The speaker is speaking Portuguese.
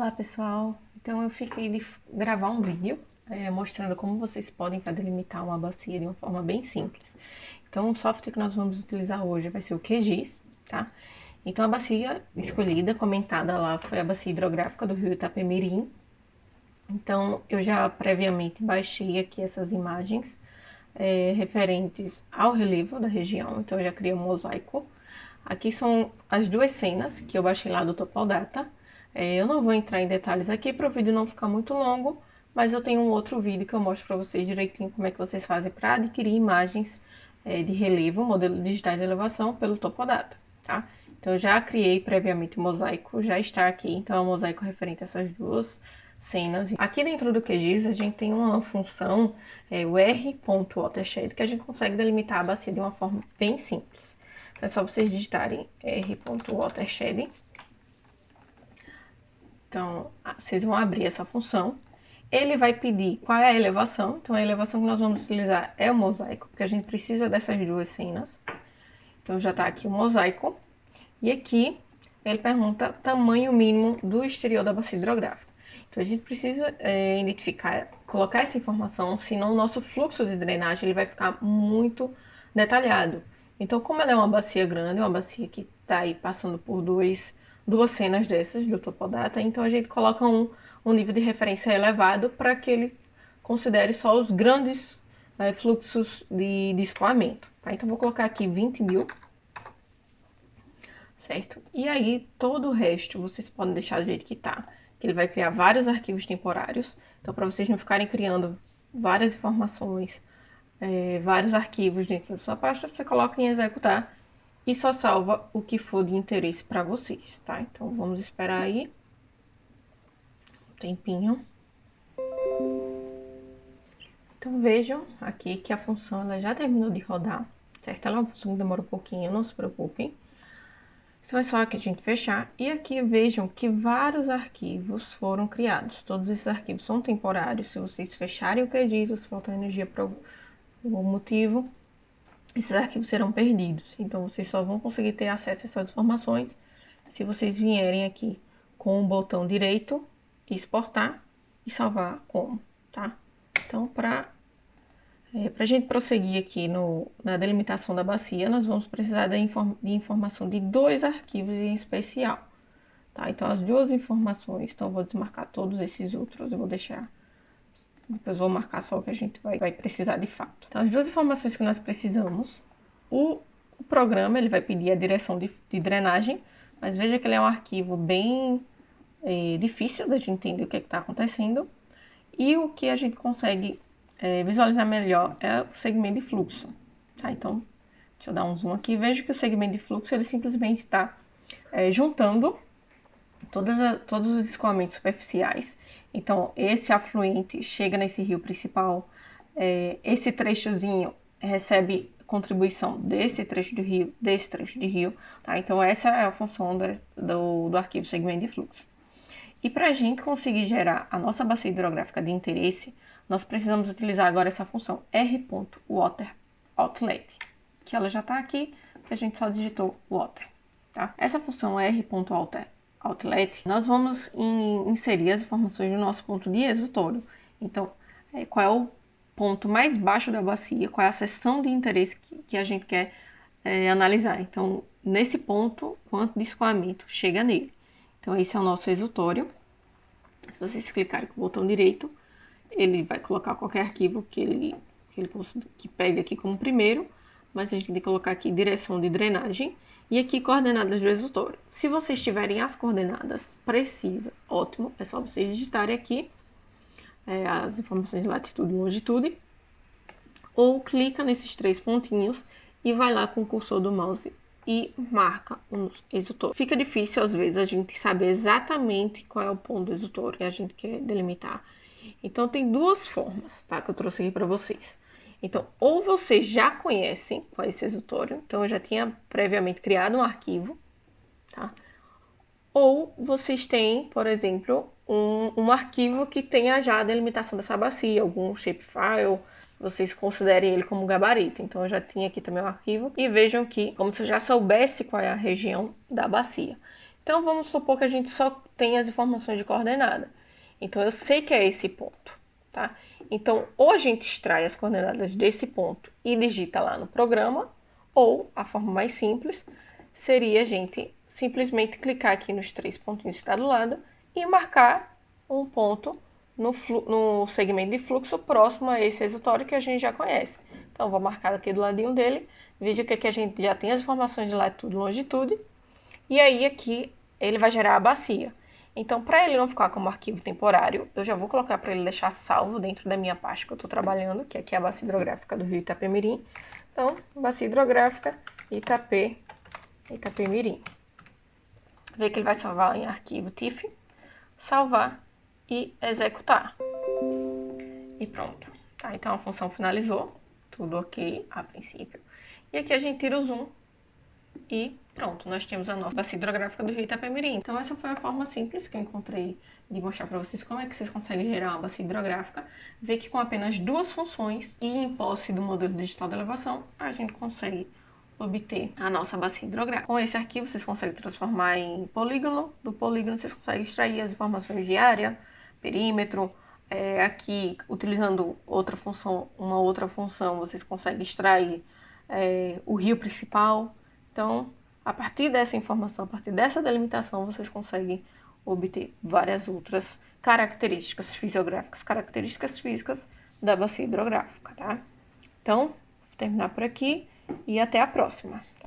Olá pessoal, então eu fiquei de gravar um vídeo mostrando como vocês podem delimitar uma bacia de uma forma bem simples. Então o software que nós vamos utilizar hoje vai ser o QGIS, tá? Então a bacia escolhida, comentada lá, foi a bacia hidrográfica do rio Itapemirim. Então eu já previamente baixei aqui essas imagens referentes ao relevo da região, então eu já criei um mosaico. Aqui são as duas cenas que eu baixei lá do Topodata. Eu não vou entrar em detalhes aqui para o vídeo não ficar muito longo, mas eu tenho um outro vídeo que eu mostro para vocês direitinho como é que vocês fazem para adquirir imagens de relevo, modelo digital de elevação pelo Topodata, tá? Então eu já criei previamente o mosaico, já está aqui, então é um mosaico referente a essas duas cenas. Aqui dentro do QGIS a gente tem uma função, o r.watershed, que a gente consegue delimitar a bacia de uma forma bem simples. Então é só vocês digitarem r.watershed. Então, vocês vão abrir essa função. Ele vai pedir qual é a elevação. Então, a elevação que nós vamos utilizar é o mosaico, porque a gente precisa dessas duas cenas. Então, já está aqui o mosaico. E aqui, ele pergunta tamanho mínimo do exterior da bacia hidrográfica. Então, a gente precisa identificar, colocar essa informação, senão o nosso fluxo de drenagem ele vai ficar muito detalhado. Então, como ela é uma bacia grande, uma bacia que está aí passando por duas cenas dessas do Topodata, então a gente coloca um nível de referência elevado para que ele considere só os grandes fluxos de escoamento. Tá? Então, vou colocar aqui 20.000, certo? E aí, todo o resto vocês podem deixar do jeito que está, que ele vai criar vários arquivos temporários. Então, para vocês não ficarem criando várias informações, vários arquivos dentro da sua pasta, você coloca em executar e só salva o que for de interesse para vocês, tá? Então, vamos esperar aí um tempinho. Então, vejam aqui que a função ela já terminou de rodar, certo? Ela é uma função que demora um pouquinho, não se preocupem. Então, é só aqui a gente fechar. E aqui vejam que vários arquivos foram criados. Todos esses arquivos são temporários. Se vocês fecharem o QGIS, se faltar energia por algum motivo, esses arquivos serão perdidos. Então, vocês só vão conseguir ter acesso a essas informações se vocês vierem aqui com o botão direito, exportar e salvar como, tá? Então, para a gente prosseguir aqui na delimitação da bacia, nós vamos precisar de informação de dois arquivos em especial, tá? Então, as duas informações, então eu vou desmarcar todos esses outros, eu vou deixar, depois vou marcar só o que a gente vai precisar de fato. Então, as duas informações que nós precisamos, o programa, ele vai pedir a direção de drenagem, mas veja que ele é um arquivo bem difícil da gente entender o que está acontecendo, e o que a gente consegue visualizar melhor é o segmento de fluxo, tá? Então, deixa eu dar um zoom aqui, vejo que o segmento de fluxo, ele simplesmente está juntando todos os escoamentos superficiais. Então, esse afluente chega nesse rio principal, esse trechozinho recebe contribuição desse trecho de rio, desse trecho de rio, tá? Então, essa é a função do arquivo segmento de fluxo. E para a gente conseguir gerar a nossa bacia hidrográfica de interesse, nós precisamos utilizar agora essa função r.wateroutlet, que ela já está aqui, que a gente só digitou water, tá? Essa função r.wateroutlet, nós vamos inserir as informações do nosso ponto de exutório. Então, qual é o ponto mais baixo da bacia, qual é a seção de interesse que a gente quer analisar. Então, nesse ponto, quanto de escoamento chega nele. Então, esse é o nosso exutório. Se vocês clicarem com o botão direito, ele vai colocar qualquer arquivo que pegue aqui como primeiro, mas a gente tem que colocar aqui direção de drenagem e aqui coordenadas do exutório. Se vocês tiverem as coordenadas precisas, ótimo, é só vocês digitarem aqui as informações de latitude e longitude, ou clica nesses três pontinhos e vai lá com o cursor do mouse e marca o exutório. Fica difícil às vezes a gente saber exatamente qual é o ponto do exutório que a gente quer delimitar. Então tem duas formas, tá, que eu trouxe aqui para vocês. Então, ou vocês já conhecem qual é esse exutório, então eu já tinha previamente criado um arquivo, tá? Ou vocês têm, por exemplo, um arquivo que tenha já a delimitação dessa bacia, algum shapefile, vocês considerem ele como gabarito. Então, eu já tinha aqui também o arquivo. E vejam que, como se eu já soubesse qual é a região da bacia. Então, vamos supor que a gente só tem as informações de coordenada. Então, eu sei que é esse ponto, tá? Então, ou a gente extrai as coordenadas desse ponto e digita lá no programa, ou a forma mais simples seria a gente simplesmente clicar aqui nos 3 pontinhos que está do lado e marcar um ponto no segmento de fluxo próximo a esse resultório que a gente já conhece. Então, vou marcar aqui do ladinho dele, veja que aqui a gente já tem as informações de latitude e longitude, e aí aqui ele vai gerar a bacia. Então, para ele não ficar como arquivo temporário, eu já vou colocar para ele deixar salvo dentro da minha pasta que eu estou trabalhando, que aqui é a bacia hidrográfica do rio Itapemirim. Então, bacia hidrográfica Itapemirim. Vê que ele vai salvar em arquivo TIFF, salvar e executar. E pronto. Tá? Então, a função finalizou, tudo ok a princípio. E aqui a gente tira o zoom e pronto, nós temos a nossa bacia hidrográfica do rio Itapemirim. Então, essa foi a forma simples que eu encontrei de mostrar para vocês como é que vocês conseguem gerar uma bacia hidrográfica. Ver que com apenas 2 funções e em posse do modelo digital de elevação, a gente consegue obter a nossa bacia hidrográfica. Com esse arquivo, vocês conseguem transformar em polígono. Do polígono, vocês conseguem extrair as informações de área, perímetro. Aqui, utilizando uma outra função, vocês conseguem extrair o rio principal. Então, a partir dessa informação, a partir dessa delimitação, vocês conseguem obter várias outras características fisiográficas, características físicas da bacia hidrográfica, tá? Então, vou terminar por aqui e até a próxima.